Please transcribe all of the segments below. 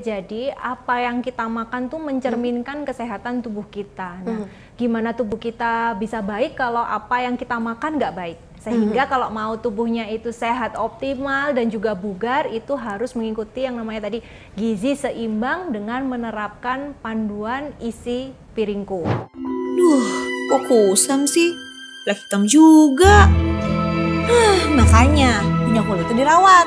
jadi apa yang kita makan tuh mencerminkan kesehatan tubuh kita. Nah, gimana tubuh kita bisa baik kalau apa yang kita makan nggak baik? Sehingga kalau mau tubuhnya itu sehat, optimal, dan juga bugar, itu harus mengikuti yang namanya tadi gizi seimbang dengan menerapkan panduan isi piringku. Duh, kok kusam sih? Lah hitam juga. Makanya punya kulit itu dirawat.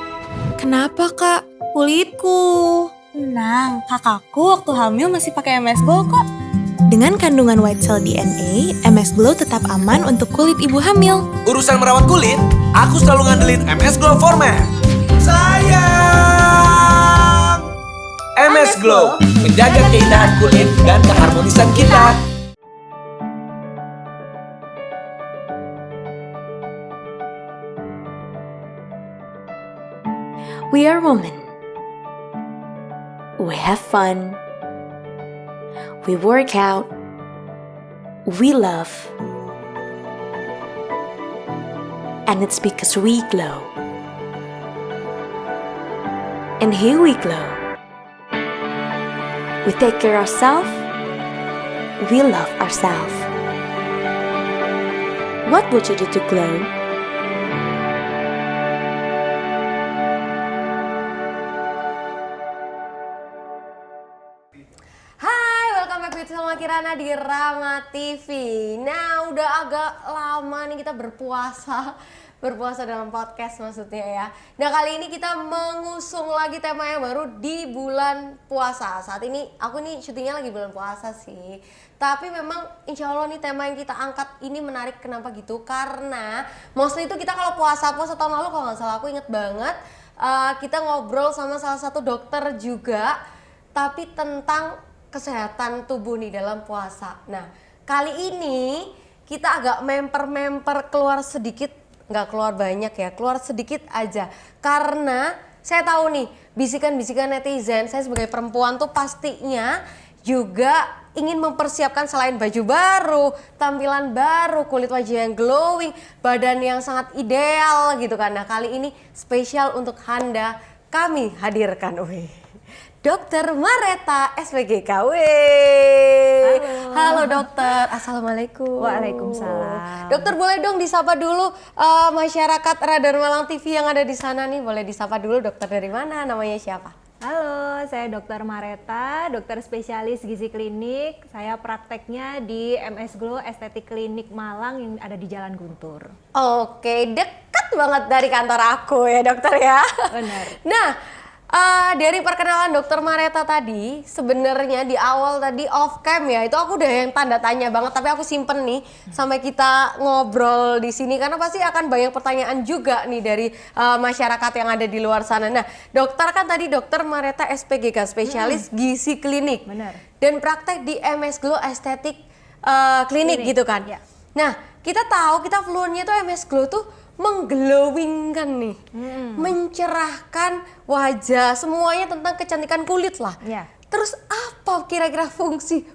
Kenapa kak? Kulitku. Tenang, kakakku waktu hamil masih pakai MS Glow kok. Dengan kandungan white cell DNA, MS Glow tetap aman untuk kulit ibu hamil. Urusan merawat kulit, aku selalu ngandelin MS Glow Format. Sayang! MS Glow, menjaga keindahan kulit dan keharmonisan kita. We are women. We have fun. We work out. We love. And it's because we glow. And here we glow. We take care of ourselves. We love ourselves. What would you do to glow? Sama Kirana di Rama TV. Nah, udah agak lama nih kita berpuasa dalam podcast maksudnya ya. Nah, kali ini kita mengusung lagi tema yang baru di bulan puasa. Saat ini aku nih syutingnya lagi bulan puasa sih. Tapi memang insya Allah nih tema yang kita angkat ini menarik. Kenapa gitu? Karena mostly itu kita kalau puasa tahun lalu kalau nggak salah aku inget banget kita ngobrol sama salah satu dokter juga, tapi tentang kesehatan tubuh nih dalam puasa. Nah, kali ini kita agak memper keluar sedikit, nggak keluar banyak ya, keluar sedikit aja. Karena saya tahu nih, bisikan-bisikan netizen, saya sebagai perempuan tuh pastinya juga ingin mempersiapkan selain baju baru, tampilan baru, kulit wajah yang glowing, badan yang sangat ideal gitu kan. Nah, kali ini spesial untuk Anda, kami hadirkan, Dokter Mareta SPGKW. Halo dokter, assalamualaikum. Waalaikumsalam. Dokter boleh dong disapa dulu masyarakat Radar Malang TV yang ada di sana nih. Boleh disapa dulu dokter dari mana, namanya siapa? Halo, saya Dokter Mareta, dokter spesialis gizi klinik. Saya prakteknya di MS Glow Estetik Klinik Malang yang ada di Jalan Guntur. Oke, dekat banget dari kantor aku ya dokter ya. Benar. Nah, dari perkenalan Dokter Mareta tadi, sebenarnya di awal tadi off cam ya, itu aku udah yang tanda tanya banget, tapi aku simpen nih sampai kita ngobrol di sini karena pasti akan banyak pertanyaan juga nih dari masyarakat yang ada di luar sana. Nah, dokter kan tadi Dokter Mareta SPGK, spesialis gizi klinik. Benar. Dan praktek di MS Glow Estetik Klinik gitu kan. Ya. Nah, kita tahu kita fluennya tuh MS Glow tuh mengglowingkan nih, mencerahkan wajah, semuanya tentang kecantikan kulit lah. Ya. Terus apa kira-kira fungsi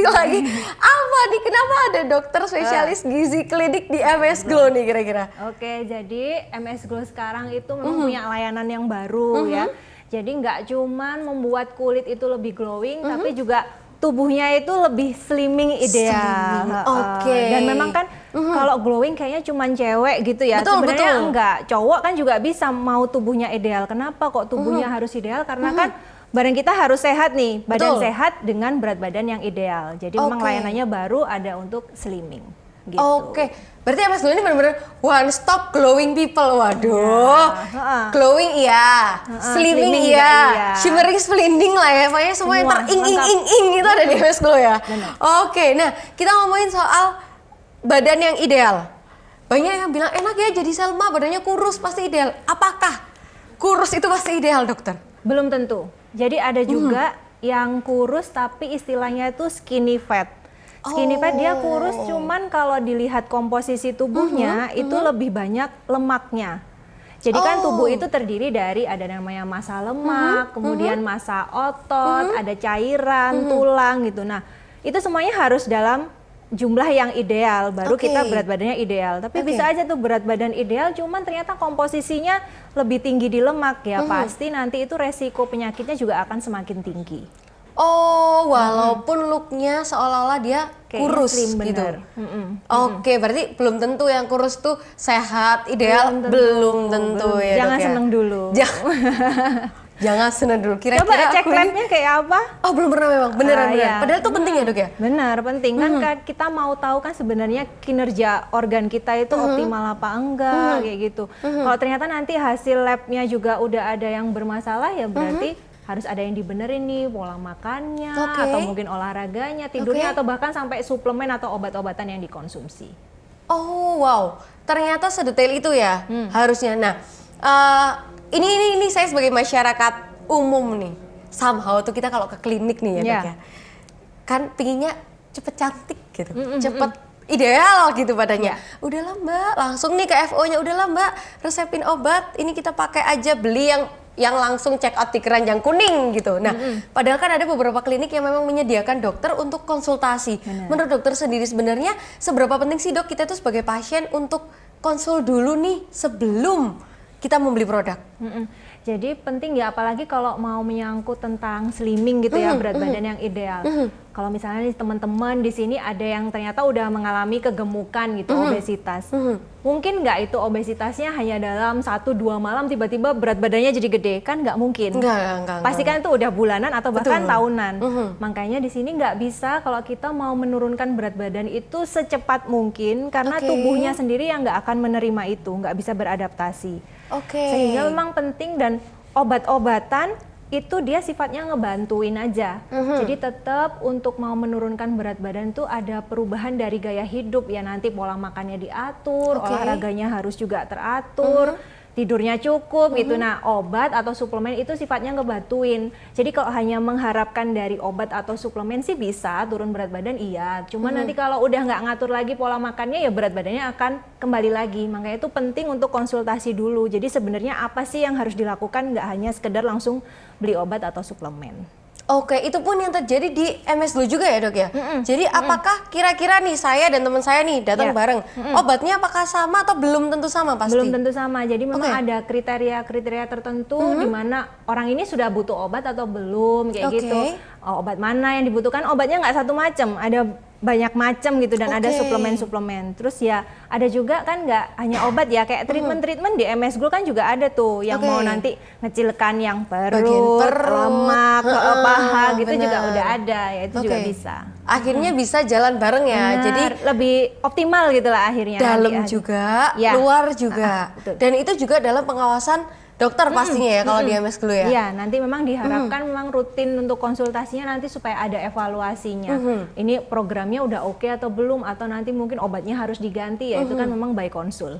lagi? Apa nih, kenapa ada dokter spesialis gizi klinik di MS Glow nih kira-kira? Oke, jadi MS Glow sekarang itu memang punya layanan yang baru ya. Jadi nggak cuman membuat kulit itu lebih glowing, tapi juga tubuhnya itu lebih slimming ideal. Oke. Dan memang kan kalau glowing kayaknya cuman cewek gitu ya. Betul, Sebenarnya betul. enggak, cowok kan juga bisa mau tubuhnya ideal. Kenapa kok tubuhnya harus ideal? Karena kan badan kita harus sehat nih, badan Betul. sehat dengan berat badan yang ideal. Jadi memang Oke. layanannya baru ada untuk slimming. Gitu. Oke, berarti MS Glow ini benar-benar one stop glowing people. Waduh, glowing iya, slimming slimming iya, juga iya. shimmering splending lah ya, pokoknya semua yang Semua, tering-ing itu ada di MS Glow ya. Benar. Oke, nah kita ngomongin soal badan yang ideal. Banyak yang bilang enak ya jadi Selma, badannya kurus pasti ideal. Apakah kurus itu pasti ideal, dokter? Belum tentu. Jadi ada juga yang kurus tapi istilahnya itu skinny fat. Skinny fat dia kurus, cuman kalau dilihat komposisi tubuhnya itu lebih banyak lemaknya. Jadi kan tubuh itu terdiri dari ada namanya massa lemak, kemudian massa otot, ada cairan, tulang gitu. Nah, itu semuanya harus dalam jumlah yang ideal, baru Oke. kita berat badannya ideal. Tapi Oke. bisa aja tuh berat badan ideal, cuman ternyata komposisinya lebih tinggi di lemak ya, pasti nanti itu resiko penyakitnya juga akan semakin tinggi. Oh, walaupun looknya seolah-olah dia Kayaknya kurus slim, gitu. bener. Oke, berarti belum tentu yang kurus tuh sehat, ideal, belum tentu ya, Jangan Dok, ya. seneng dulu. Jangan seneng dulu. Kira-kira Coba cek aku ini- labnya kayak apa? Oh, belum pernah memang. Beneran. Iya. Padahal itu penting ya, Dok ya? Benar, penting kan kita mau tahu kan sebenarnya kinerja organ kita itu optimal apa enggak kayak gitu. Kalau ternyata nanti hasil labnya juga udah ada yang bermasalah ya berarti harus ada yang dibenerin nih pola makannya Oke. atau mungkin olahraganya, tidurnya atau bahkan sampai suplemen atau obat-obatan yang dikonsumsi. Oh, wow. Ternyata sedetail itu ya harusnya. Nah, ini saya sebagai masyarakat umum nih. Somehow tuh kita kalau ke klinik nih ya, Dok Iya. ya. Kan pinginnya cepet cantik gitu. Cepet ideal gitu badannya. Udahlah Mbak, langsung nih ke FO-nya. Udahlah Mbak, resepin obat. Ini kita pakai aja, beli yang langsung check out di keranjang kuning gitu. Nah, padahal kan ada beberapa klinik yang memang menyediakan dokter untuk konsultasi. Menurut dokter sendiri sebenarnya seberapa penting sih Dok kita itu sebagai pasien untuk konsul dulu nih sebelum kita membeli produk? Jadi penting ya, apalagi kalau mau menyangkut tentang slimming gitu ya, berat badan yang ideal. Kalau misalnya nih teman-teman di sini ada yang ternyata udah mengalami kegemukan gitu, obesitas. Mungkin nggak itu obesitasnya hanya dalam 1-2 malam tiba-tiba berat badannya jadi gede, kan nggak mungkin. Enggak. Pasti kan itu udah bulanan atau bahkan tahunan. Makanya di sini nggak bisa kalau kita mau menurunkan berat badan itu secepat mungkin karena Oke. tubuhnya sendiri yang nggak akan menerima itu, nggak bisa beradaptasi. Oke. Sehingga memang penting, dan obat-obatan itu dia sifatnya ngebantuin aja. Jadi tetap untuk mau menurunkan berat badan tuh ada perubahan dari gaya hidup ya, nanti pola makannya diatur, Oke. olahraganya harus juga teratur, tidurnya cukup gitu. Nah, obat atau suplemen itu sifatnya ngebantuin. Jadi kalau hanya mengharapkan dari obat atau suplemen sih bisa turun berat badan, iya. Cuma nanti kalau udah nggak ngatur lagi pola makannya ya berat badannya akan kembali lagi. Makanya itu penting untuk konsultasi dulu. Jadi sebenarnya apa sih yang harus dilakukan, nggak hanya sekedar langsung beli obat atau suplemen. Oke, itu pun yang terjadi di MS Glow juga ya Dok ya? Jadi apakah kira-kira nih saya dan teman saya nih datang Ya. bareng, obatnya apakah sama atau belum tentu sama pasti? Belum tentu sama. Jadi memang Oke. ada kriteria-kriteria tertentu di mana orang ini sudah butuh obat atau belum kayak Oke. gitu. Oh, obat mana yang dibutuhkan? Obatnya nggak satu macam, ada banyak macam gitu, dan ada Oke. suplemen-suplemen. Terus ya ada juga kan nggak hanya obat ya, kayak treatment-treatment di MS Glow kan juga ada tuh yang Oke. mau nanti ngecilkan yang Bagian perut, perut, lemak, paha gitu juga benar. udah ada ya, itu juga Oke. bisa. Akhirnya bisa jalan bareng ya. Benar, Jadi lebih optimal gitu lah akhirnya. dalam nanti. juga, Ya. luar juga. Betul. Dan itu juga dalam pengawasan dokter pastinya ya kalau di MS Glow ya. Iya, nanti memang diharapkan memang rutin untuk konsultasinya nanti supaya ada evaluasinya. Ini programnya udah oke atau belum, atau nanti mungkin obatnya harus diganti ya, itu kan memang by konsul.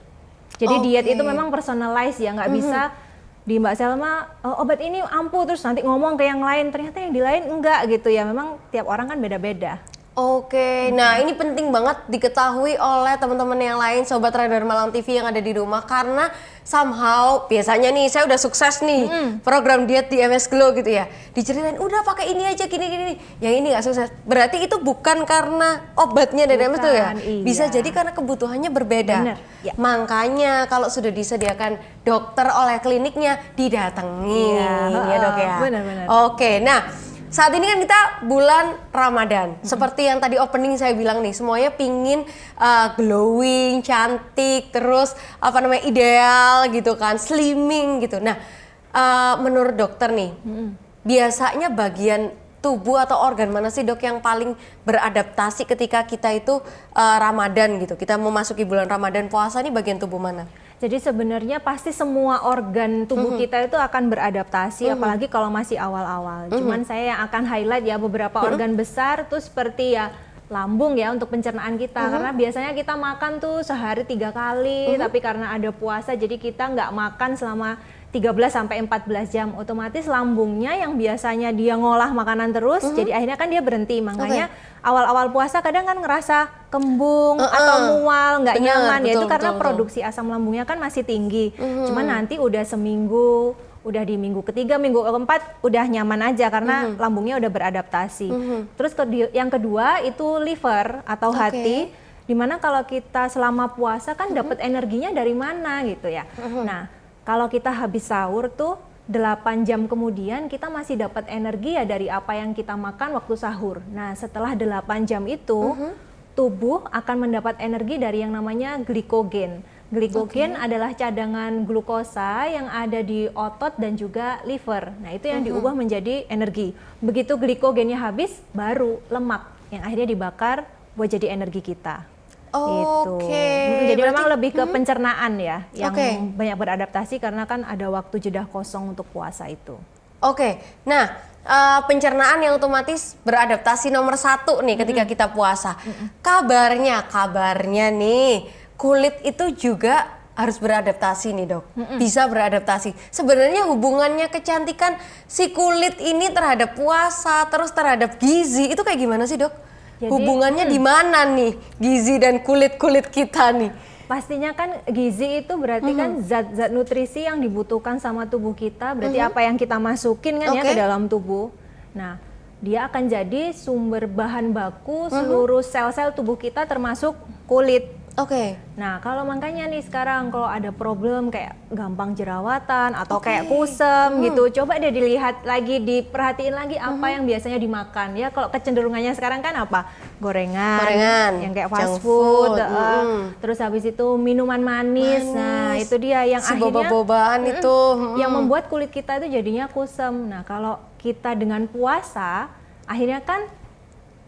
Jadi diet Oke. itu memang personalized ya, nggak bisa di Mbak Selma obat ini ampuh terus nanti ngomong ke yang lain, ternyata yang di lain enggak gitu ya. Memang tiap orang kan beda-beda. Oke, nah ini penting banget diketahui oleh teman-teman yang lain, Sobat Radar Malang TV yang ada di rumah, karena somehow biasanya nih saya udah sukses nih program diet di MS Glow gitu ya, diceritain udah pakai ini aja gini, yang ini nggak sukses, berarti itu bukan karena obatnya dari MS Glow ya, Bukan, iya. bisa jadi karena kebutuhannya berbeda. Bener, ya. Makanya kalau sudah disediakan dokter oleh kliniknya didatengin ya Dok ya. Benar-benar. Oke, nah saat ini kan kita bulan Ramadan. Seperti yang tadi opening saya bilang nih, semuanya pingin glowing, cantik, terus apa namanya ideal gitu kan, slimming gitu. Nah, menurut dokter nih, biasanya bagian tubuh atau organ mana sih Dok yang paling beradaptasi ketika kita itu Ramadan gitu? Kita memasuki bulan Ramadan, puasa nih bagian tubuh mana? Jadi sebenarnya pasti semua organ tubuh kita itu akan beradaptasi, apalagi kalau masih awal-awal. Cuman saya yang akan highlight ya beberapa organ besar tuh seperti ya lambung ya untuk pencernaan kita. Karena biasanya kita makan tuh sehari 3 kali, tapi karena ada puasa jadi kita nggak makan selama 13 sampai 14 jam. Otomatis lambungnya yang biasanya dia ngolah makanan terus, jadi akhirnya kan dia berhenti. Makanya awal-awal puasa kadang kan ngerasa kembung atau mual, nggak Benar, nyaman ya, itu betul, karena betul. produksi asam lambungnya kan masih tinggi. Cuman nanti udah seminggu, udah di minggu ketiga, minggu keempat udah nyaman aja karena lambungnya udah beradaptasi. Terus yang kedua itu liver atau hati, dimana kalau kita selama puasa kan dapat energinya dari mana gitu ya. Nah, kalau kita habis sahur tuh 8 jam kemudian kita masih dapat energi ya dari apa yang kita makan waktu sahur. Nah, setelah 8 jam itu tubuh akan mendapat energi dari yang namanya glikogen. Glikogen adalah cadangan glukosa yang ada di otot dan juga liver. Nah, itu yang diubah menjadi energi. Begitu glikogennya habis, baru lemak yang akhirnya dibakar buat jadi energi kita. Gitu. Jadi berarti, memang lebih ke pencernaan ya, yang banyak beradaptasi karena kan ada waktu jeda kosong untuk puasa itu. Nah pencernaan yang otomatis beradaptasi nomor 1 nih ketika kita puasa. Kabarnya nih kulit itu juga harus beradaptasi nih dok, bisa beradaptasi. Sebenarnya hubungannya kecantikan si kulit ini terhadap puasa, terus terhadap gizi, itu kayak gimana sih dok? Jadi, hubungannya di mana nih gizi dan kulit-kulit kita nih? Pastinya kan gizi itu berarti kan zat-zat nutrisi yang dibutuhkan sama tubuh kita, berarti apa yang kita masukin kan ya ke dalam tubuh. Nah, dia akan jadi sumber bahan baku seluruh sel-sel tubuh kita termasuk kulit. Nah, kalau makanya nih sekarang kalau ada problem kayak gampang jerawatan atau kayak kusem gitu, coba deh dilihat lagi, diperhatiin lagi apa yang biasanya dimakan ya. Kalau kecenderungannya sekarang kan apa? Gorengan yang kayak fast food, terus habis itu minuman manis. Nah, itu dia yang si akhirnya boba-bobaan itu yang membuat kulit kita itu jadinya kusem. Nah, kalau kita dengan puasa akhirnya kan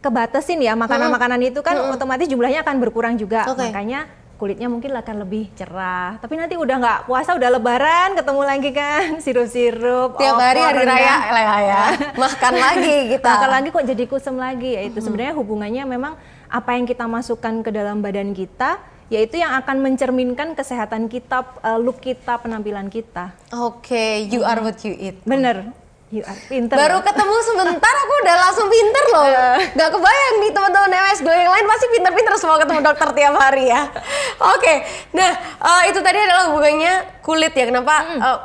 kebatasin ya makanan-makanan itu kan otomatis jumlahnya akan berkurang juga, makanya kulitnya mungkin akan lebih cerah. Tapi nanti udah nggak puasa, udah lebaran, ketemu lagi kan sirup-sirup tiap hari raya ya makan lagi kita. Makan lagi kok jadi kusem lagi. Ya itu sebenarnya hubungannya memang apa yang kita masukkan ke dalam badan kita, yaitu yang akan mencerminkan kesehatan kita, look kita, penampilan kita. You are what you eat. Bener. Pinter. Baru ketemu sebentar aku udah langsung pinter loh. Gak kebayang nih teman-teman MS Glow yang lain pasti pinter-pinter semua ketemu dokter tiap hari ya. Nah itu tadi adalah hubungannya kulit ya. Kenapa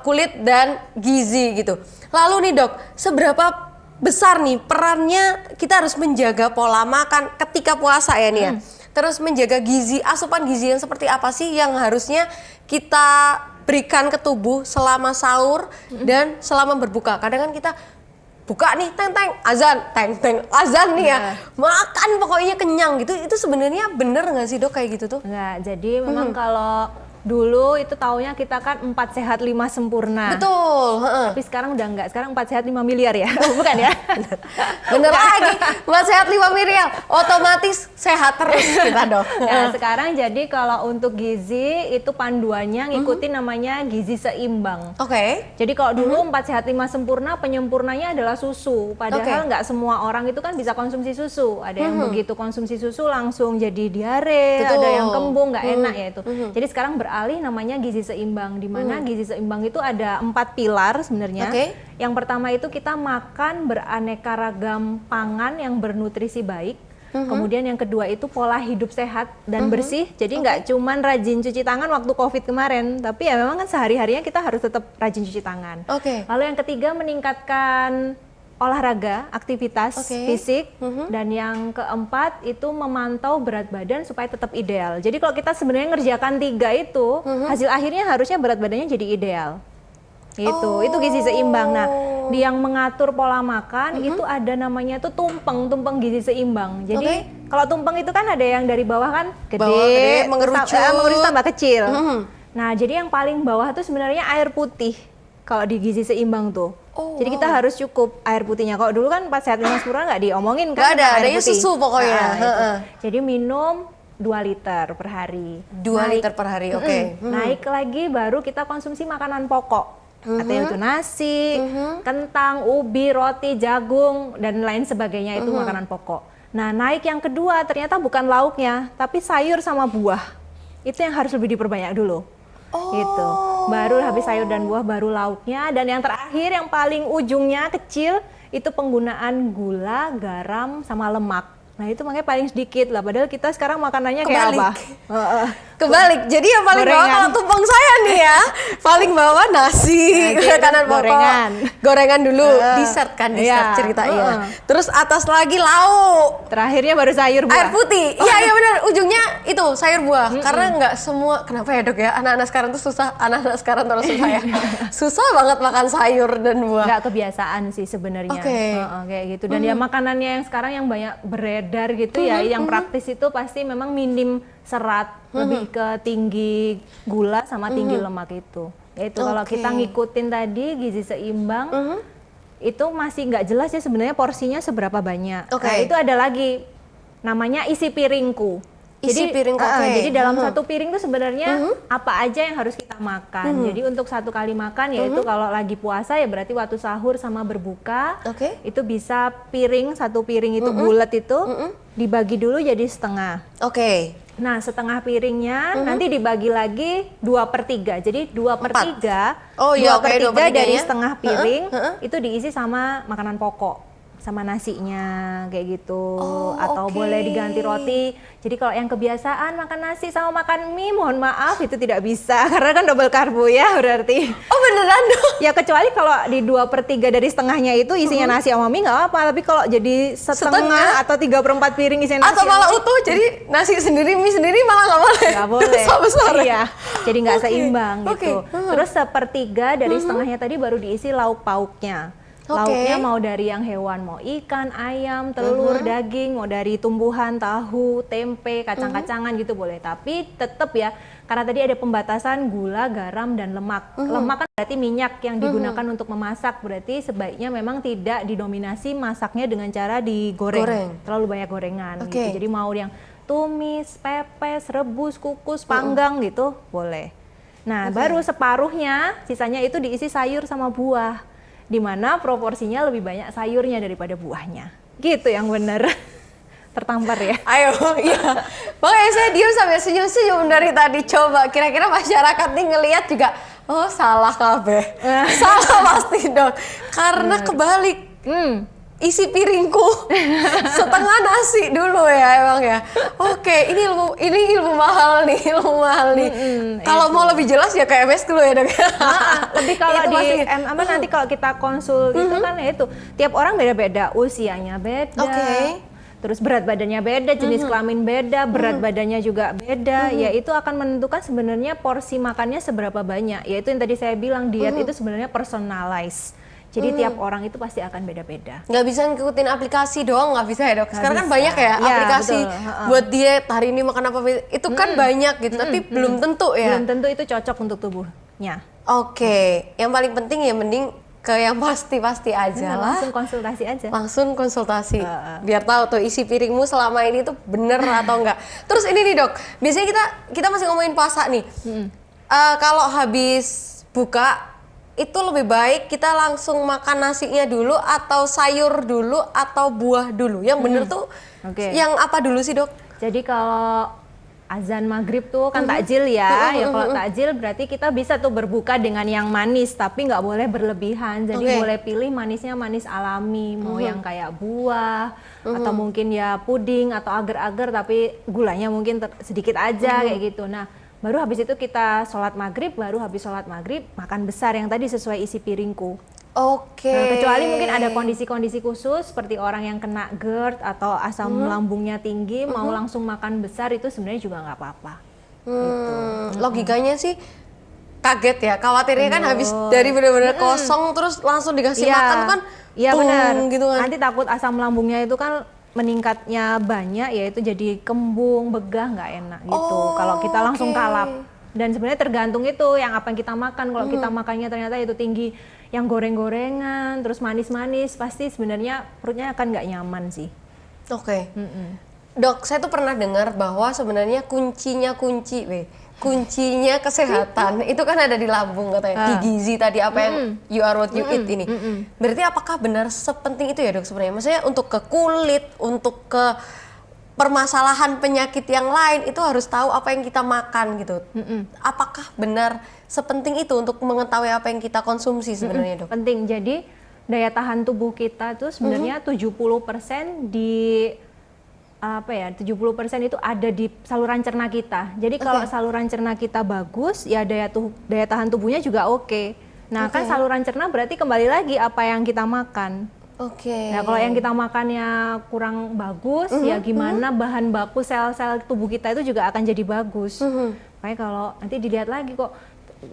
kulit dan gizi gitu. Lalu nih dok, seberapa besar nih perannya kita harus menjaga pola makan ketika puasa ya nih ya. Terus menjaga gizi, asupan gizi yang seperti apa sih yang harusnya kita berikan ke tubuh selama sahur dan selama berbuka. Kadang kan kita buka nih, teng azan nih ya, makan pokoknya kenyang gitu. Itu sebenarnya bener nggak sih dok kayak gitu tuh? Nggak, jadi memang kalau dulu itu taunya kita kan 4 sehat 5 sempurna. Betul. Tapi sekarang udah enggak, sekarang 4 sehat 5 miliar ya, bukan ya? Bener lagi, 4 sehat 5 miliar, otomatis sehat terus kita dong. Nah sekarang jadi kalau untuk gizi itu panduannya ngikutin namanya gizi seimbang. Jadi kalau dulu 4 sehat 5 sempurna, penyempurnanya adalah susu. Padahal nggak semua orang itu kan bisa konsumsi susu. Ada yang begitu konsumsi susu langsung jadi diare, ada yang kembung, nggak enak ya itu. Jadi sekarang beralih namanya gizi seimbang, di mana gizi seimbang itu ada 4 pilar sebenarnya. Yang pertama itu kita makan beraneka ragam pangan yang bernutrisi baik. Kemudian yang kedua itu pola hidup sehat dan bersih. Jadi nggak cuman rajin cuci tangan waktu COVID kemarin, tapi ya memang kan sehari-harinya kita harus tetap rajin cuci tangan. Lalu yang ketiga meningkatkan olahraga, aktivitas fisik, dan yang keempat itu memantau berat badan supaya tetap ideal. Jadi kalau kita sebenarnya ngerjakan 3 itu, hasil akhirnya harusnya berat badannya jadi ideal. Itu gizi seimbang. Nah, di yang mengatur pola makan itu ada namanya tuh tumpeng gizi seimbang. Jadi kalau tumpeng itu kan ada yang dari bawah kan gede, mengerucut tambah kecil. Nah, jadi yang paling bawah tuh sebenarnya air putih. Kalau di gizi seimbang tuh. Jadi kita harus cukup air putihnya. Kalau dulu kan 4 sehat 5 sempurna nggak diomongin kan. Nggak ada, adanya susu pokoknya. Jadi minum 2 liter per hari. 2 liter per hari, Naik lagi baru kita konsumsi makanan pokok. Artinya itu nasi, kentang, ubi, roti, jagung, dan lain sebagainya itu makanan pokok. Nah naik yang kedua ternyata bukan lauknya, tapi sayur sama buah. Itu yang harus lebih diperbanyak dulu. Gitu. Baru habis sayur dan buah baru lauknya, dan yang terakhir yang paling ujungnya kecil itu penggunaan gula, garam sama lemak. Nah itu makanya paling sedikit lah, padahal kita sekarang makanannya kayak apa? Kebalik. Jadi yang paling bawah Gorengan. kalau tumpeng saya nih ya, paling bawah nasi, kanan pokok. gorengan. Gorengan dulu, dessert kan, dessert Iya, ceritanya. Terus atas lagi lauk. Terakhirnya baru sayur buah. Air putih. Iya, iya benar. Ujungnya itu sayur buah. Karena nggak semua, kenapa ya, Dok ya? Anak-anak sekarang tuh susah. Anak-anak sekarang terus susah ya. Susah banget makan sayur dan buah. Nggak kebiasaan sih sebenarnya. Oke. Kayak gitu. Dan ya makanannya yang sekarang yang banyak beredar gitu ya, yang praktis itu pasti memang minim serat, lebih ke tinggi gula sama tinggi lemak itu. Yaitu kalau Oke. kita ngikutin tadi gizi seimbang, itu masih nggak jelas ya sebenarnya porsinya seberapa banyak. Oke. Nah, itu ada lagi namanya isi piringku. Isi piringku, oke. Jadi dalam satu piring itu sebenarnya apa aja yang harus kita makan. Jadi untuk satu kali makan yaitu kalau lagi puasa ya berarti waktu sahur sama berbuka. Oke. Itu bisa satu piring itu bulat itu dibagi dulu jadi setengah. Oke. Nah setengah piringnya nanti dibagi lagi 2/3. Jadi 2/3, Oh, iya, oke, 2/3 dari 2/3-nya. setengah piring itu diisi sama makanan pokok. Sama nasinya kayak gitu, atau oke. boleh diganti roti. Jadi kalau yang kebiasaan makan nasi sama makan mie, mohon maaf itu tidak bisa karena kan double karbo ya berarti. Oh beneran dong? Ya kecuali kalau di 2/3 dari setengahnya itu isinya nasi sama mie nggak apa, tapi kalau jadi setengah atau 3/4 piring isinya nasi Atau malah sama mie, utuh, jadi nasi sendiri, mie sendiri malah nggak boleh? nggak boleh. Besar-besar. Iya, jadi nggak Oke, seimbang oke. gitu. Terus 1/3 dari setengahnya tadi baru diisi lauk pauknya. Oke. Lauknya mau dari yang hewan, mau ikan, ayam, telur, daging, mau dari tumbuhan, tahu, tempe, kacang-kacangan gitu boleh. Tapi tetap ya, karena tadi ada pembatasan gula, garam, dan lemak. Lemak kan berarti minyak yang digunakan untuk memasak. Berarti sebaiknya memang tidak didominasi masaknya dengan cara digoreng. Goreng. Terlalu banyak gorengan Oke. gitu. Jadi mau yang tumis, pepes, rebus, kukus, panggang gitu boleh. Nah, baru separuhnya, sisanya itu diisi sayur sama buah. Di mana proporsinya lebih banyak sayurnya daripada buahnya. Gitu yang bener. Tertampar ya. Ayo, iya. Makanya saya diam sampai senyum-senyum dari tadi. Coba, kira-kira masyarakat nih ngelihat juga, oh salah kabeh. Salah pasti dong. Karena kebalik. Isi piringku setengah nasi dulu ya emang ya. Oke, ini ilmu mahal nih, ilmu mahal nih. Kalau mau lebih jelas ya ke MS dulu ya, Dok. Lebih kalau Itu di pasti. nanti kalau kita konsul itu kan ya itu tiap orang beda-beda, usianya beda. Oke. Terus berat badannya beda, jenis kelamin beda, berat badannya juga beda. Ya itu akan menentukan sebenarnya porsi makannya seberapa banyak. Yaitu yang tadi saya bilang diet itu sebenarnya personalized. Jadi tiap orang itu pasti akan beda-beda. Nggak bisa ngikutin aplikasi doang, nggak bisa ya, Dok? Sekarang kan bisa. banyak ya Iya, aplikasi betul. buat diet, hari ini makan apa, itu kan banyak gitu, tapi belum tentu ya. Belum tentu itu cocok untuk tubuhnya. Oke, yang paling penting ya mending ke yang pasti-pasti aja lah. Langsung konsultasi aja. Langsung konsultasi, biar tahu tuh isi piringmu selama ini tuh bener atau enggak. Terus ini nih, Dok, biasanya kita masih ngomongin puasa nih. Kalau habis buka itu lebih baik kita langsung makan nasinya dulu atau sayur dulu atau buah dulu. Yang bener tuh Oke. yang apa dulu sih, Dok? Jadi kalau azan maghrib tuh kan takjil ya, ya kalau takjil berarti kita bisa tuh berbuka dengan yang manis, tapi nggak boleh berlebihan. Jadi Oke. boleh pilih manisnya manis alami, mau yang kayak buah atau mungkin ya puding atau agar-agar tapi gulanya mungkin sedikit aja kayak gitu. Nah baru habis itu kita sholat maghrib, baru habis sholat maghrib makan besar yang tadi sesuai isi piringku. Oke. Nah, kecuali mungkin ada kondisi-kondisi khusus seperti orang yang kena GERD atau asam lambungnya tinggi mau langsung makan besar itu sebenarnya juga nggak apa-apa. Logikanya sih kaget ya, khawatirnya kan habis dari benar-benar kosong terus langsung dikasih makan tuh kan iya tung benar. gitu kan. Nanti takut asam lambungnya itu kan meningkatnya banyak, yaitu jadi kembung, begah, nggak enak gitu. Kalau kita langsung oke. kalap. Dan sebenarnya tergantung itu yang apa yang kita makan. Kalau kita makannya ternyata itu tinggi yang goreng-gorengan, terus manis-manis, pasti sebenarnya perutnya akan nggak nyaman sih. Oke. Dok, saya tuh pernah dengar bahwa sebenarnya kuncinya kesehatan itu kan ada di lambung katanya, di gizi tadi apa yang you are what you eat ini. Berarti apakah benar sepenting itu ya, Dok, sebenarnya? Maksudnya untuk ke kulit, untuk ke permasalahan penyakit yang lain itu harus tahu apa yang kita makan gitu. Apakah benar sepenting itu untuk mengetahui apa yang kita konsumsi sebenarnya, Dok? Penting. Jadi daya tahan tubuh kita tuh sebenarnya 70% apa ya 70% itu ada di saluran cerna kita. Jadi kalau saluran cerna kita bagus, ya daya tahan tubuhnya juga oke. Nah kan saluran cerna berarti kembali lagi apa yang kita makan. Nah kalau yang kita makannya kurang bagus, ya gimana bahan baku sel-sel tubuh kita itu juga akan jadi bagus. Makanya kalau nanti dilihat lagi kok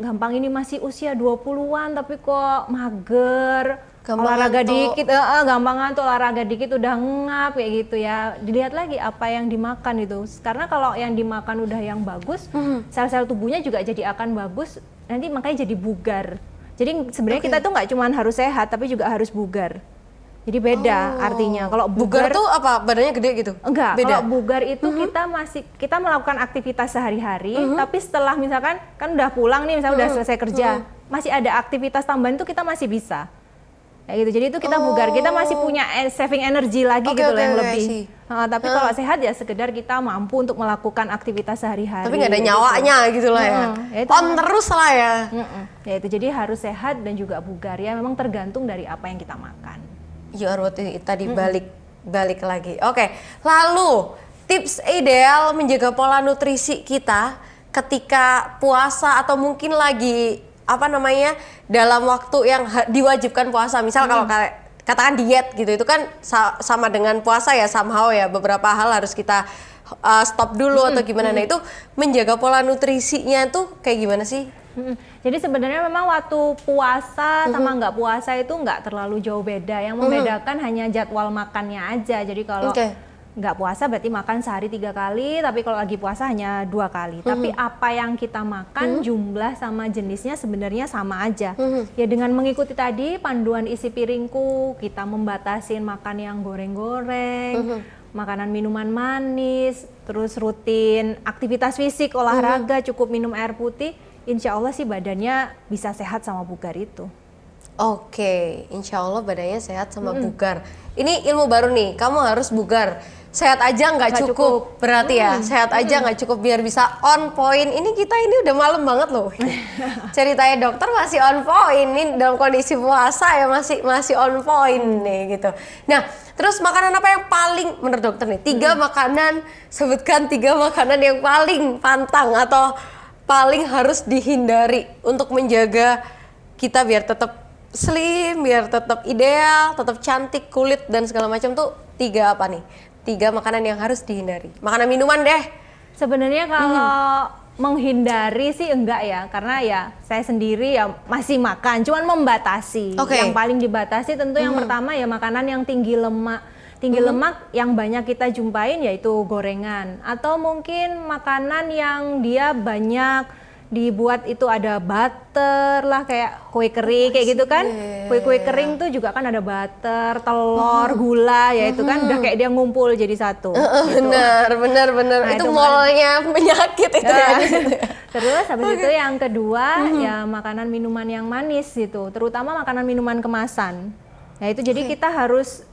gampang ini masih usia 20-an tapi kok mager. Olahraga dikit, gampang tuh olahraga dikit udah ngap kayak gitu ya. Dilihat lagi apa yang dimakan itu. Karena kalau yang dimakan udah yang bagus, sel-sel tubuhnya juga jadi akan bagus. Nanti makanya jadi bugar. Jadi sebenarnya kita tuh nggak cuma harus sehat, tapi juga harus bugar. Jadi beda artinya. Kalau bugar tuh apa? Badannya gede gitu? Enggak. Beda. Kalau bugar itu kita melakukan aktivitas sehari-hari, tapi setelah misalkan kan udah pulang nih, misalnya udah selesai kerja, masih ada aktivitas tambahan tuh kita masih bisa. Kayak gitu. Jadi itu kita bugar, kita masih punya saving energi lagi gitu loh yang lebih. Tapi kalau sehat ya sekedar kita mampu untuk melakukan aktivitas sehari-hari. Tapi nggak ada nyawanya gitu lah ya. On terus lah ya. Ya itu jadi harus sehat dan juga bugar ya. Memang tergantung dari apa yang kita makan. Ya tadi balik lagi. Oke, lalu tips ideal menjaga pola nutrisi kita ketika puasa atau mungkin lagi dalam waktu yang diwajibkan puasa. Misal kalau katakan diet gitu, itu kan sama dengan puasa ya, somehow ya, beberapa hal harus kita stop dulu atau gimana. Nah itu menjaga pola nutrisinya tuh kayak gimana sih? Jadi sebenarnya memang waktu puasa sama nggak puasa itu nggak terlalu jauh beda. Yang membedakan hanya jadwal makannya aja. Jadi kalau nggak puasa berarti makan sehari 3 kali, tapi kalau lagi puasa hanya 2 kali. Tapi apa yang kita makan, jumlah sama jenisnya sebenarnya sama aja. Ya dengan mengikuti tadi panduan isi piringku, kita membatasin makan yang goreng-goreng, makanan minuman manis, terus rutin aktivitas fisik, olahraga, cukup minum air putih. Insya Allah sih badannya bisa sehat sama bugar itu. Oke, insya Allah badannya sehat sama bugar. Ini ilmu baru nih, kamu harus bugar. Sehat aja nggak cukup berarti ya, sehat aja nggak cukup biar bisa on point. Ini kita ini udah malam banget loh. Ceritanya dokter masih on point, ini dalam kondisi puasa ya masih on point nih gitu. Nah, terus makanan apa yang paling menurut dokter nih? 3 makanan, sebutkan 3 makanan yang paling pantang atau paling harus dihindari untuk menjaga kita biar tetap slim, biar tetap ideal, tetap cantik, kulit dan segala macam tuh 3 apa nih? 3 makanan yang harus dihindari. Makanan minuman deh. Sebenarnya kalau menghindari sih enggak ya, karena ya saya sendiri ya masih makan, cuman membatasi. Yang paling dibatasi tentu yang pertama ya makanan yang tinggi lemak. Tinggi lemak yang banyak kita jumpain yaitu gorengan atau mungkin makanan yang dia banyak dibuat itu ada butter lah, kayak kue kering kayak gitu kan. Kue-kue kering tuh juga kan ada butter, telur, gula ya itu kan udah kayak dia ngumpul jadi satu. Gitu. Bener. Nah, itu molnya penyakit itu ya. Terus habis itu yang kedua ya makanan minuman yang manis gitu, terutama makanan minuman kemasan. Nah itu jadi kita harus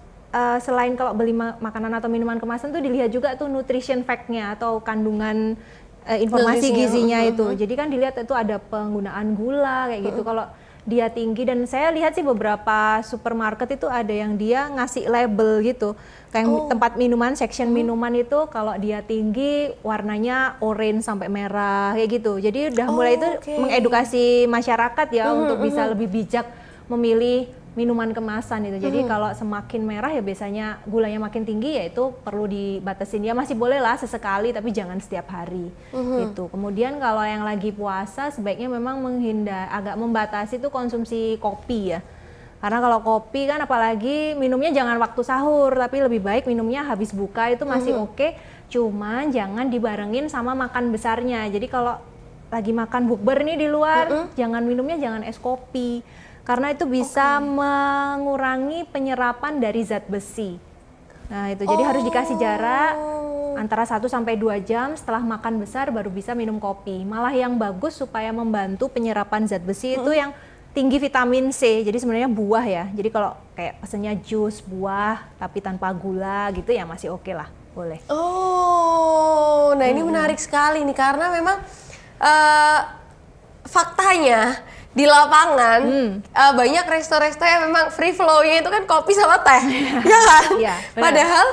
selain kalau beli makanan atau minuman kemasan tuh dilihat juga tuh nutrition fact-nya atau kandungan informasi gizinya itu. Jadi kan dilihat itu ada penggunaan gula kayak gitu. Kalau dia tinggi, dan saya lihat sih beberapa supermarket itu ada yang dia ngasih label gitu. Kayak tempat minuman, section minuman itu kalau dia tinggi warnanya orange sampai merah kayak gitu. Jadi udah mulai itu mengedukasi masyarakat ya untuk bisa lebih bijak memilih minuman kemasan itu. Jadi kalau semakin merah ya biasanya gulanya makin tinggi, ya itu perlu dibatasin. Ya masih boleh lah sesekali tapi jangan setiap hari gitu. Kemudian kalau yang lagi puasa sebaiknya memang agak membatasi tuh konsumsi kopi ya. Karena kalau kopi kan apalagi minumnya jangan waktu sahur, tapi lebih baik minumnya habis buka itu masih oke. Cuman jangan dibarengin sama makan besarnya. Jadi kalau lagi makan bukber nih di luar, jangan minumnya jangan es kopi. Karena itu bisa mengurangi penyerapan dari zat besi. Nah itu jadi harus dikasih jarak antara 1 sampai 2 jam setelah makan besar baru bisa minum kopi. Malah yang bagus supaya membantu penyerapan zat besi itu yang tinggi vitamin C. Jadi sebenarnya buah ya. Jadi kalau kayak pesennya jus buah tapi tanpa gula gitu ya masih oke lah, boleh. Nah ini menarik sekali nih karena memang faktanya di lapangan banyak resto-resto yang memang free flow-nya itu kan kopi sama teh, ya kan? Iya, padahal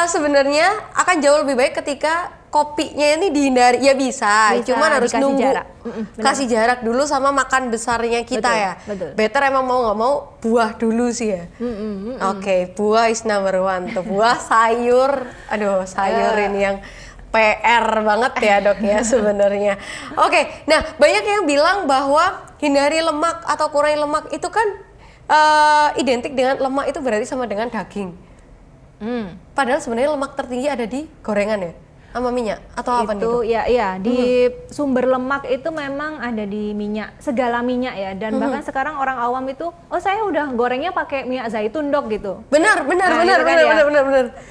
sebenarnya akan jauh lebih baik ketika kopinya ini dihindari. Ya bisa cuman harus dikasih nunggu jarak. Benar. kasih jarak dulu sama makan besarnya kita Betul, ya. betul. Better emang mau nggak mau buah dulu sih ya. Oke, buah is number one tuh. Buah, sayur, aduh sayur ini yang PR banget ya dok ya sebenarnya. Oke, nah banyak yang bilang bahwa hindari lemak atau kurangi lemak itu kan identik dengan lemak itu berarti sama dengan daging. Padahal sebenarnya lemak tertinggi ada di gorengan ya, sama minyak atau apa nih? Itu Dok? ya di sumber lemak itu memang ada di minyak, segala minyak ya. Dan bahkan sekarang orang awam itu, oh saya udah gorengnya pakai minyak zaitun dok gitu. Benar. Nah, itu kan ya.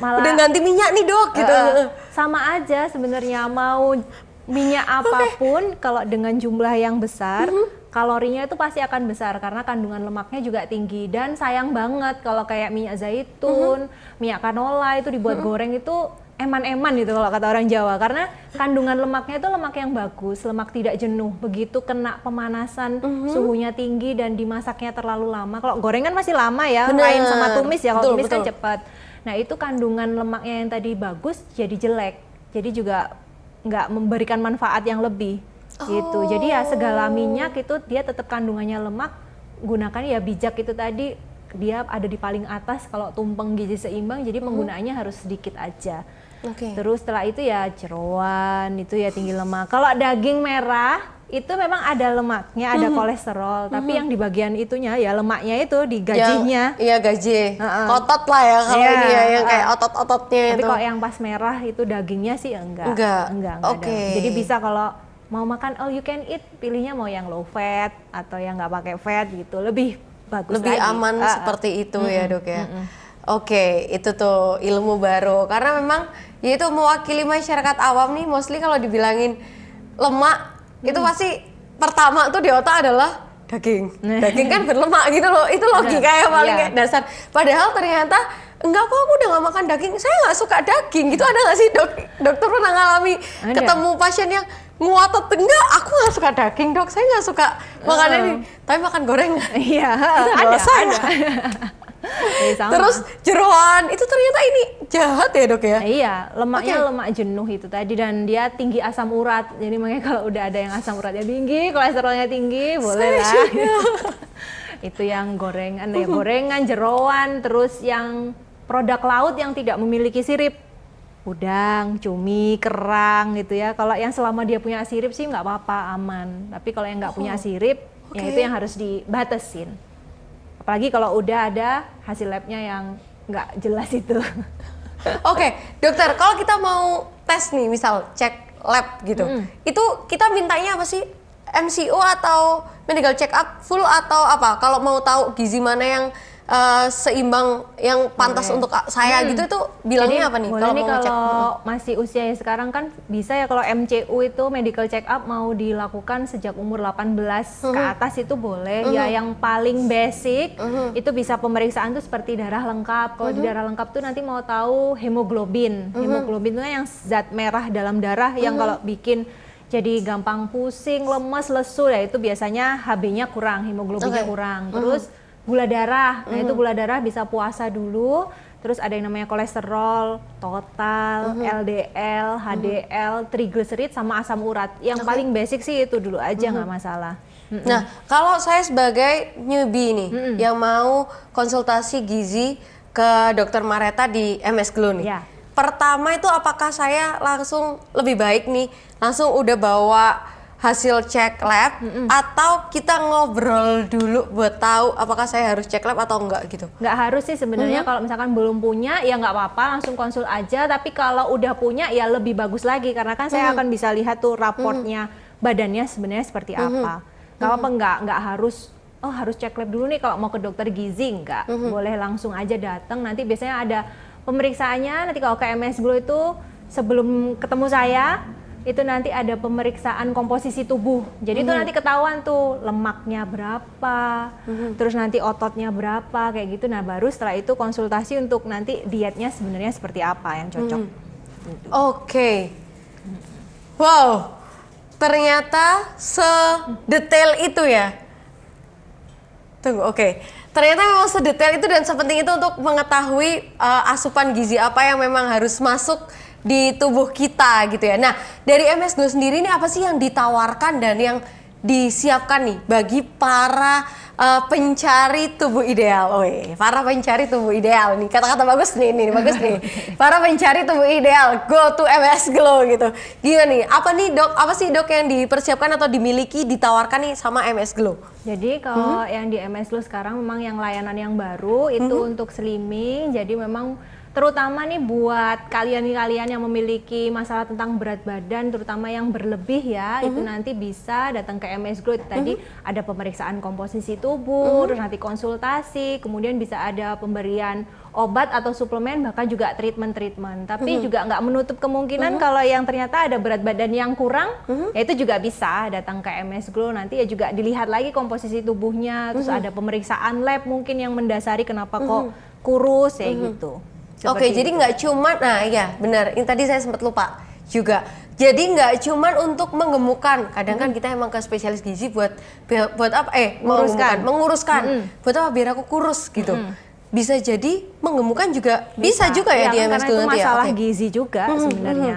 Malah- Udah ganti minyak nih dok gitu. Sama aja sebenarnya, mau minyak apapun kalau dengan jumlah yang besar, kalorinya itu pasti akan besar karena kandungan lemaknya juga tinggi. Dan sayang banget kalau kayak minyak zaitun, minyak canola itu dibuat goreng itu eman-eman gitu kalau kata orang Jawa, karena kandungan lemaknya itu lemak yang bagus, lemak tidak jenuh. Begitu kena pemanasan, suhunya tinggi dan dimasaknya terlalu lama. Kalau gorengan masih lama ya, Bener. lain sama tumis ya. Kalau Betul, tumis kan betul. cepat. Nah itu kandungan lemaknya yang tadi bagus jadi jelek, jadi juga nggak memberikan manfaat yang lebih gitu. Jadi ya segala minyak itu dia tetap kandungannya lemak, gunakan ya bijak itu tadi, dia ada di paling atas kalau tumpeng gizi seimbang, jadi penggunaannya harus sedikit aja. Oke. Terus setelah itu ya jeroan itu ya tinggi lemak. Kalau daging merah itu memang ada lemaknya, ada kolesterol, tapi yang di bagian itunya ya lemaknya itu di gajinya. Iya gaji. Heeh. Otot lah ya kalau Iya, ini ya yang kayak otot-ototnya Tapi itu. kalau yang pas merah itu dagingnya sih enggak. Enggak. ada. Oke. Jadi bisa kalau mau makan all you can eat, pilihnya mau yang low fat atau yang nggak pakai fat gitu. Lebih bagus Lebih lagi. aman seperti itu ya dok ya. Oke, itu tuh ilmu baru karena memang ya itu mewakili masyarakat awam nih, mostly kalau dibilangin lemak itu pasti pertama tuh di otak adalah daging. Daging kan berlemak gitu loh, itu logika yang paling Iya. kayak dasar. Padahal ternyata enggak kok, aku udah gak makan daging, saya nggak suka daging gitu. Ada nggak sih dok? Dokter pernah ngalami Ada. ketemu pasien yang ngotot, enggak aku nggak suka daging dok, saya nggak suka makan ini, tapi makan gorengan. Iya, Itu ada. dosa ya? Ya, sama. Terus jeroan itu ternyata ini jahat ya dok ya? Iya, lemaknya Oke. lemak jenuh itu tadi, dan dia tinggi asam urat. Jadi makanya kalau udah ada yang asam uratnya tinggi, kolesterolnya tinggi, boleh lah. Itu yang gorengan ya, gorengan, jeroan, terus yang produk laut yang tidak memiliki sirip. Udang, cumi, kerang gitu ya. Kalau yang selama dia punya sirip sih nggak apa-apa, aman. Tapi kalau yang nggak punya sirip, ya Oke. itu yang harus dibatasin. Apalagi kalau udah ada hasil labnya yang nggak jelas itu. Oke, dokter, kalau kita mau tes nih, misal cek lab gitu, itu kita mintanya apa sih? MCO atau medical check up full atau apa? Kalau mau tahu gizi mana yang seimbang, yang pantas untuk saya gitu, itu bilangnya Jadi, apa nih? boleh Kalau nih mau ngecek? kalau masih usia yang sekarang kan bisa ya, kalau MCU itu medical check up mau dilakukan sejak umur 18 ke atas itu boleh. Ya yang paling basic itu bisa pemeriksaan tuh seperti darah lengkap. Kalau di darah lengkap tuh nanti mau tahu hemoglobin. Hemoglobin itu kan yang zat merah dalam darah yang kalau bikin jadi gampang pusing, lemes, lesu ya, itu biasanya HB-nya kurang, hemoglobinnya Oke. kurang. Terus gula darah, nah itu gula darah bisa puasa dulu. Terus ada yang namanya kolesterol total, LDL, HDL, triglycerid sama asam urat. Yang paling basic sih itu dulu aja, nggak masalah. Nah, kalau saya sebagai newbie nih, yang mau konsultasi gizi ke Dokter Mareta di MS Glow nih. Ya. Pertama itu apakah saya langsung lebih baik nih, langsung udah bawa hasil cek lab, atau kita ngobrol dulu buat tahu apakah saya harus cek lab atau enggak gitu? Nggak harus sih sebenarnya, kalau misalkan belum punya ya nggak apa-apa, langsung konsul aja. Tapi kalau udah punya ya lebih bagus lagi, karena kan saya akan bisa lihat tuh raportnya badannya sebenarnya seperti apa. Nggak apa-apa, nggak harus harus cek lab dulu nih kalau mau ke dokter gizi, nggak. Boleh langsung aja datang, nanti biasanya ada pemeriksaannya. Nanti kalau ke MS Glow itu sebelum ketemu saya itu nanti ada pemeriksaan komposisi tubuh. Jadi itu nanti ketahuan tuh lemaknya berapa, terus nanti ototnya berapa kayak gitu. Nah baru setelah itu konsultasi untuk nanti dietnya sebenarnya seperti apa yang cocok. Oke. Wow, ternyata sedetail itu ya. Tunggu, oke. Ternyata memang sedetail itu dan sepenting itu untuk mengetahui asupan gizi apa yang memang harus masuk di tubuh kita gitu ya. Nah, dari MS Glow sendiri ini apa sih yang ditawarkan dan yang disiapkan nih bagi para pencari tubuh ideal? Para pencari tubuh ideal nih, kata-kata bagus nih, ini bagus nih. Para pencari tubuh ideal, go to MS Glow gitu. Gimana nih? Apa nih dok? Apa sih dok yang dipersiapkan atau dimiliki, ditawarkan nih sama MS Glow? Jadi kalau yang di MS Glow sekarang memang yang layanan yang baru itu untuk slimming. Jadi memang terutama nih buat kalian-kalian yang memiliki masalah tentang berat badan, terutama yang berlebih ya, itu nanti bisa datang ke MS Glow. Tadi ada pemeriksaan komposisi tubuh, terus nanti konsultasi, kemudian bisa ada pemberian obat atau suplemen, bahkan juga treatment. Tapi juga nggak menutup kemungkinan kalau yang ternyata ada berat badan yang kurang, ya itu juga bisa datang ke MS Glow. Nanti ya juga dilihat lagi komposisi tubuhnya, terus ada pemeriksaan lab mungkin yang mendasari kenapa kok kurus ya gitu. Oke, jadi nggak cuman, nah iya benar, ini tadi saya sempat lupa juga. Jadi nggak cuman untuk menggemukkan, kadang kan kita emang ke spesialis gizi buat apa? Menguruskan. Buat apa? Biar aku kurus gitu. Bisa jadi menggemukkan juga, bisa juga ya di MS Glow nanti ya. Karena itu masalah gizi juga sebenarnya.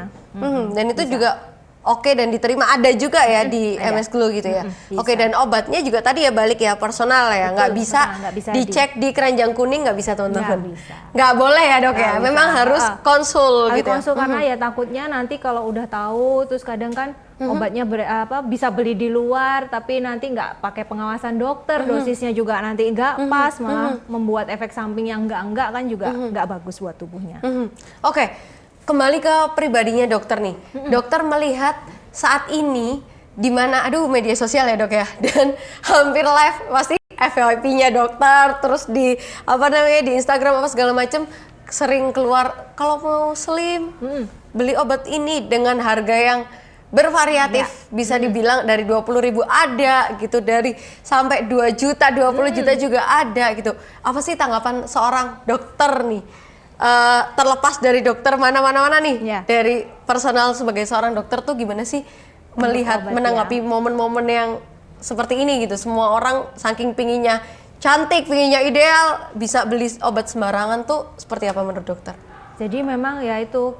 Dan itu juga oke dan diterima, ada juga ya di MS Glow gitu ya. Oke, dan obatnya juga tadi ya balik ya personal ya, nggak bisa dicek di keranjang kuning, nggak bisa teman-teman. Nggak boleh ya dok ya, memang harus konsul gitu. Konsul karena ya takutnya nanti kalau udah tahu terus kadang kan obatnya bisa beli di luar tapi nanti nggak pakai pengawasan dokter, dosisnya juga nanti nggak pas, malah membuat efek samping yang enggak kan juga nggak bagus buat tubuhnya. Oke. Kembali ke pribadinya dokter nih. Dokter melihat saat ini di mana media sosial ya dok ya, dan hampir live pasti FYP-nya dokter, terus di di Instagram apa segala macam sering keluar kalau mau slim beli obat ini dengan harga yang bervariatif, bisa dibilang dari 20.000 ada gitu, dari sampai 2 juta, 20 juta juga ada gitu. Apa sih tanggapan seorang dokter nih? Terlepas dari dokter mana nih, dari personal sebagai seorang dokter tuh gimana sih melihat menanggapi momen-momen yang seperti ini gitu? Semua orang saking pinginnya cantik, pinginnya ideal, bisa beli obat sembarangan tuh seperti apa menurut dokter? Jadi memang ya itu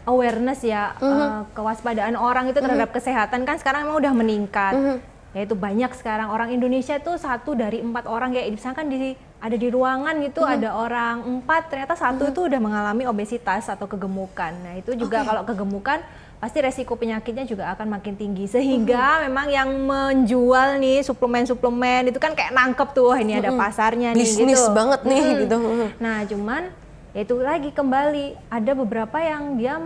awareness ya, kewaspadaan orang itu terhadap kesehatan kan sekarang memang udah meningkat. Yaitu banyak sekarang orang Indonesia tuh 1 dari 4 orang ya, misalkan ada di ruangan gitu ada orang 4, ternyata 1 itu udah mengalami obesitas atau kegemukan. Nah itu juga kalau kegemukan pasti resiko penyakitnya juga akan makin tinggi, sehingga memang yang menjual nih suplemen-suplemen itu kan kayak nangkep tuh, ini ada pasarnya nih bisnis gitu. Banget nih gitu. Nah cuman itu lagi kembali ada beberapa yang dia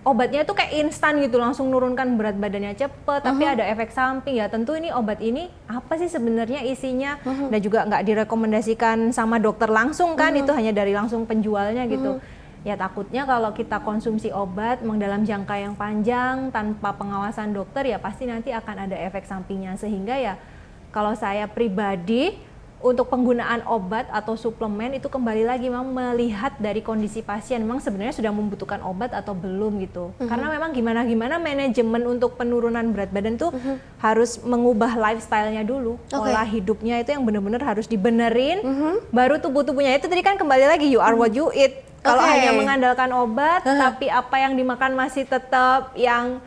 obatnya itu kayak instan gitu, langsung nurunkan berat badannya cepet, tapi ada efek samping ya. Tentu ini obat ini apa sih sebenarnya isinya, dan juga nggak direkomendasikan sama dokter langsung kan, itu hanya dari langsung penjualnya gitu. Ya takutnya kalau kita konsumsi obat memang dalam jangka yang panjang tanpa pengawasan dokter ya pasti nanti akan ada efek sampingnya, sehingga ya kalau saya pribadi untuk penggunaan obat atau suplemen itu kembali lagi memang melihat dari kondisi pasien, memang sebenarnya sudah membutuhkan obat atau belum gitu. Karena memang gimana manajemen untuk penurunan berat badan tuh harus mengubah lifestyle-nya dulu. Pola hidupnya itu yang benar-benar harus dibenerin, baru tubuhnya itu tadi kan kembali lagi you are what you eat. Kalau hanya mengandalkan obat tapi apa yang dimakan masih tetap yang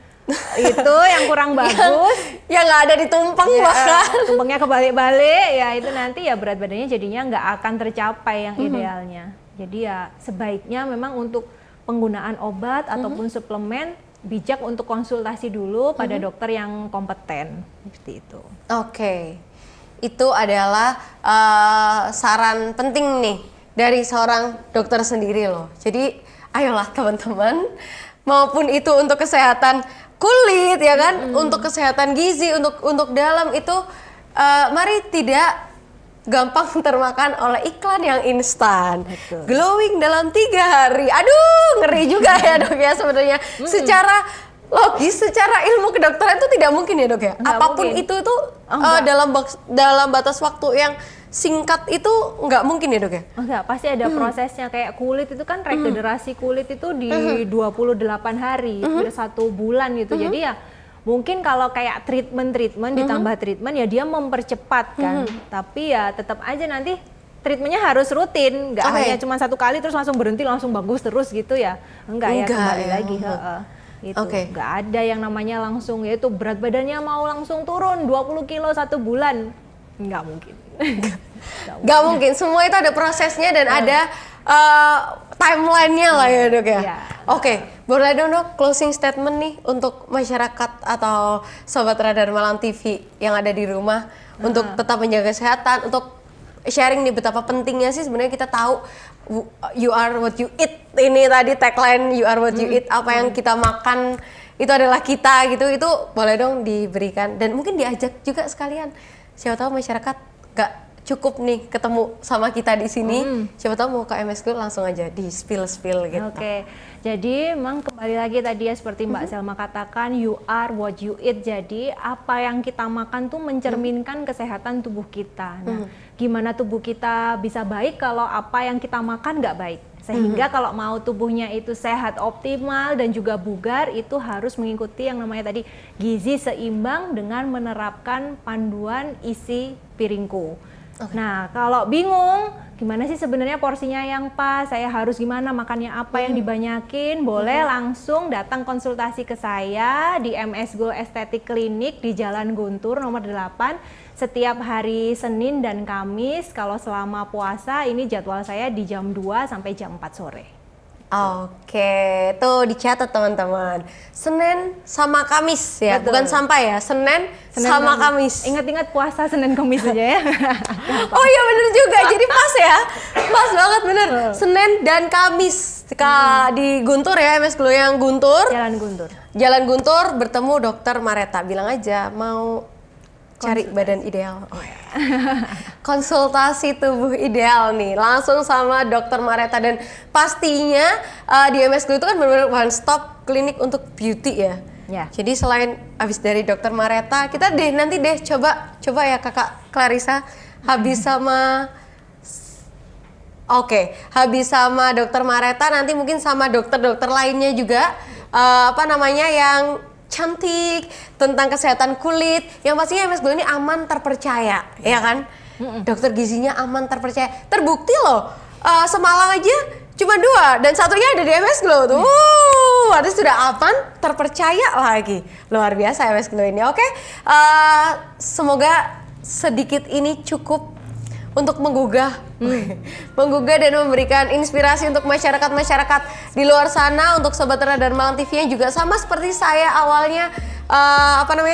itu yang kurang bagus, yang nggak ada ditumpeng bahkan tumpengnya kebalik-balik ya, itu nanti ya berat badannya jadinya nggak akan tercapai yang idealnya. Jadi ya sebaiknya memang untuk penggunaan obat ataupun suplemen bijak untuk konsultasi dulu pada dokter yang kompeten seperti itu. Oke, itu adalah saran penting nih dari seorang dokter sendiri loh. Jadi ayolah teman-teman, maupun itu untuk kesehatan kulit ya kan, untuk kesehatan gizi, untuk dalam itu mari tidak gampang termakan oleh iklan yang instan. Glowing dalam 3 hari. Aduh, ngeri juga ya dok ya sebenarnya. Secara logis, secara ilmu kedokteran itu tidak mungkin ya dok ya. Nggak apapun mungkin. itu tuh dalam batas waktu yang singkat itu nggak mungkin ya dok ya? Enggak, pasti ada prosesnya. Kayak kulit itu kan regenerasi kulit itu di 28 hari, hampir 1 bulan gitu. Jadi ya mungkin kalau kayak treatment ditambah treatment ya dia mempercepat kan. Tapi ya tetap aja nanti treatmentnya harus rutin, nggak hanya cuma 1 kali terus langsung berhenti langsung bagus terus gitu ya. Enggak ya, kembali lagi. Itu nggak ada yang namanya langsung yaitu berat badannya mau langsung turun 20 kilo 1 bulan. Nggak mungkin. Nggak mungkin. Semua itu ada prosesnya dan ada timeline-nya lah ya Dok ya. Oke, boleh dong Dok closing statement nih untuk masyarakat atau Sobat Radar Malam TV yang ada di rumah untuk tetap menjaga kesehatan, untuk sharing nih betapa pentingnya sih sebenarnya kita tahu you are what you eat. Ini tadi tagline you are what you eat, apa yang kita makan itu adalah kita gitu. Itu boleh dong diberikan dan mungkin diajak juga sekalian. Siapa tahu masyarakat gak cukup nih ketemu sama kita di sini. Siapa tahu mau ke MS Glow langsung aja di spill gitu. Oke. Jadi memang kembali lagi tadi ya seperti Mbak Selma katakan you are what you eat. Jadi apa yang kita makan tuh mencerminkan kesehatan tubuh kita. Nah, gimana tubuh kita bisa baik kalau apa yang kita makan nggak baik. Sehingga kalau mau tubuhnya itu sehat optimal dan juga bugar itu harus mengikuti yang namanya tadi gizi seimbang dengan menerapkan panduan isi piringku. Nah, kalau bingung gimana sih sebenarnya porsinya yang pas, saya harus gimana makannya apa yang dibanyakin, boleh langsung datang konsultasi ke saya di MS Glow Estetik Clinic di Jalan Guntur nomor 8 setiap hari Senin dan Kamis. Kalau selama puasa ini jadwal saya di jam 2 sampai jam 4 sore. Oke, tuh dicatat teman-teman. Senin sama Kamis ya, bukan sampai ya. Senin sama Kamis. Ingat-ingat puasa Senin Kamis aja ya. Oh iya bener juga, jadi pas ya. Pas banget bener. Senin dan Kamis di Guntur ya, MS Glow yang Guntur. Jalan Guntur bertemu Dokter Mareta. Bilang aja mau cari badan ideal. Konsultasi tubuh ideal nih, langsung sama Dokter Mareta. Dan pastinya di MS Glow itu kan benar-benar one stop klinik untuk beauty ya. Jadi selain habis dari Dokter Mareta, kita nanti coba ya Kakak Clarissa habis sama habis sama Dokter Mareta, nanti mungkin sama dokter-dokter lainnya juga yang cantik, tentang kesehatan kulit, yang pastinya MS Glow ini aman terpercaya, ya kan? Dokter gizinya aman terpercaya, terbukti loh. Semalang aja cuma 2 dan satunya ada di MS Glow tuh. Artinya sudah aman terpercaya lagi, luar biasa MS Glow ini. Oke, semoga sedikit ini cukup untuk menggugah dan memberikan inspirasi untuk masyarakat di luar sana, untuk Sobat Radar Malam TV yang juga sama seperti saya awalnya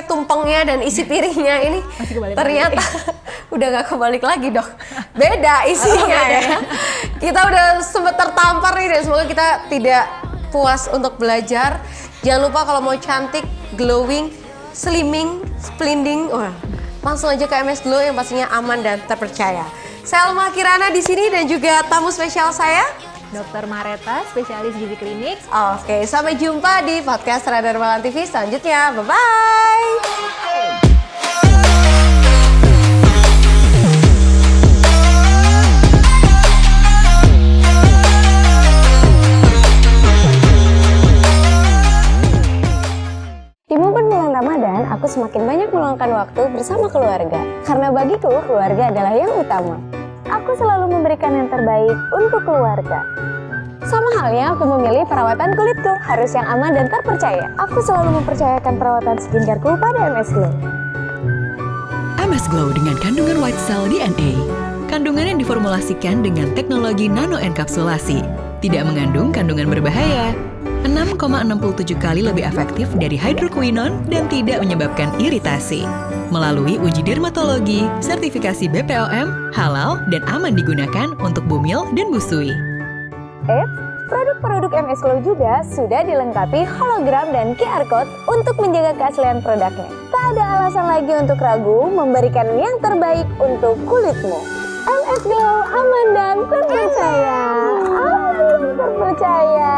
tumpengnya dan isi piringnya ini ternyata udah gak kebalik lagi Dok, beda isinya ya. Kita udah sempet tertampar nih dan semoga kita tidak puas untuk belajar. Jangan lupa kalau mau cantik, glowing, slimming, splending, langsung aja ke MS Glow yang pastinya aman dan terpercaya. Selma Kirana di sini dan juga tamu spesial saya Dokter Mareta, spesialis gizi klinik. Oke, sampai jumpa di podcast Radar Malam TV selanjutnya. Bye-bye. Di momen bulan Ramadan, aku semakin banyak meluangkan waktu bersama keluarga. Karena bagiku, keluarga adalah yang utama. Aku selalu memberikan yang terbaik untuk keluarga. Sama halnya aku memilih perawatan kulitku, harus yang aman dan terpercaya. Aku selalu mempercayakan perawatan skincareku pada MS Glow. MS Glow dengan kandungan white cell DNA. Kandungan yang diformulasikan dengan teknologi nanoenkapsulasi. Tidak mengandung kandungan berbahaya. 6,67 kali lebih efektif dari hidroquinone dan tidak menyebabkan iritasi. Melalui uji dermatologi, sertifikasi BPOM, halal, dan aman digunakan untuk bumil dan busui. Produk-produk MS Glow juga sudah dilengkapi hologram dan QR Code untuk menjaga keaslian produknya. Tak ada alasan lagi untuk ragu memberikan yang terbaik untuk kulitmu. MS Glow aman dan terpercaya. Aman dan terpercaya.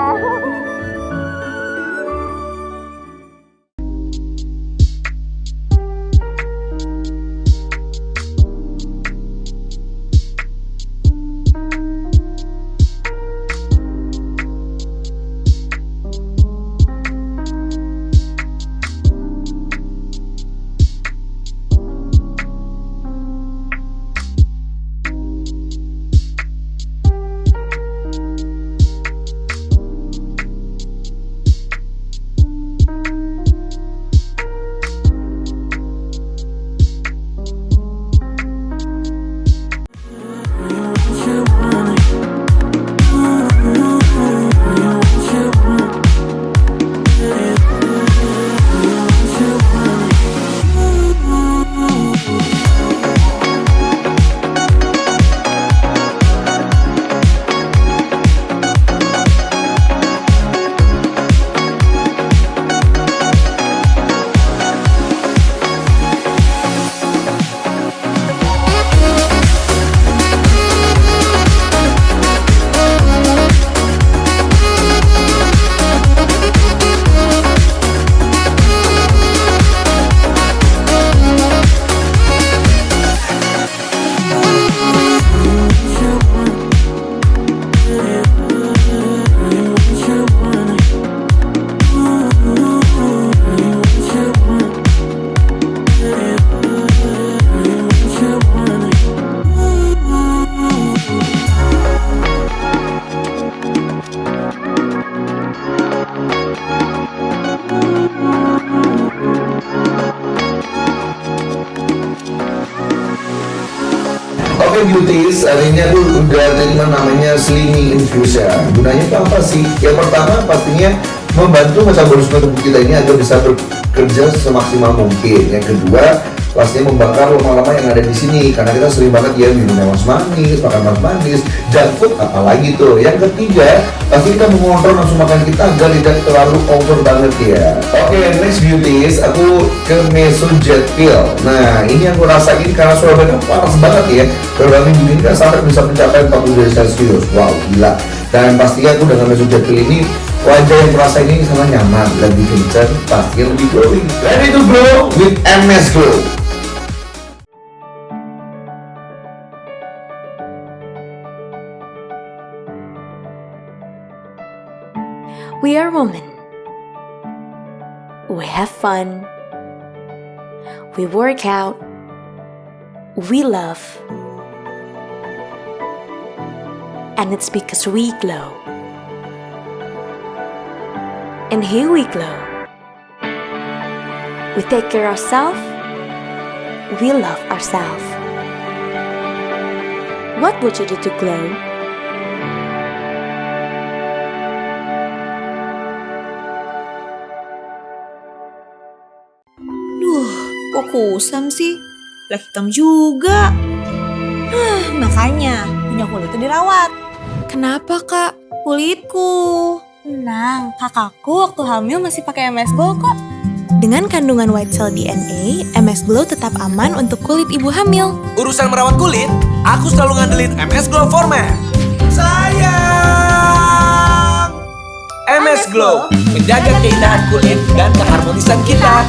beauties, hari ini aku udah treatment namanya Slimming Infusion. Gunanya itu apa sih? Yang pertama pastinya membantu metabolisme tubuh kita ini agar bisa bekerja semaksimal mungkin. Yang kedua, pastinya membakar lemak-lemak yang ada di sini karena kita sering banget ya minum yang manis, makan manis, junk food apalagi tuh. Yang ketiga, pasti kita mengontrol nafsu makan kita agar tidak terlalu over banget ya. Oke, next beauties, aku ke Meso Jet Pill. Nah, ini yang aku rasain karena suara badan panas banget ya. Beberapa minggu ini kan sampai bisa mencapai 40 derajat Celcius. Wow, gila. Dan pastinya aku dengan Meso Jet Pill ini wajah yang merasa ini sangat nyaman, lebih kencang, pasti lebih glowing. Ready to glow with MS Glow. We are women. We have fun. We work out. We love. And it's because we glow. And here we glow. We take care of ourselves. We love ourselves. What would you do to glow? Kok kusam sih? Lah hitam juga. Makanya punya kulit itu dirawat. Kenapa kak? Kulitku. Tenang, kakakku waktu hamil masih pakai MS Glow kok. Dengan kandungan white cell DNA, MS Glow tetap aman untuk kulit ibu hamil. Urusan merawat kulit, aku selalu ngandelin MS Glow Format. Sayang! MS Glow, menjaga keindahan kulit dan keharmonisan kita.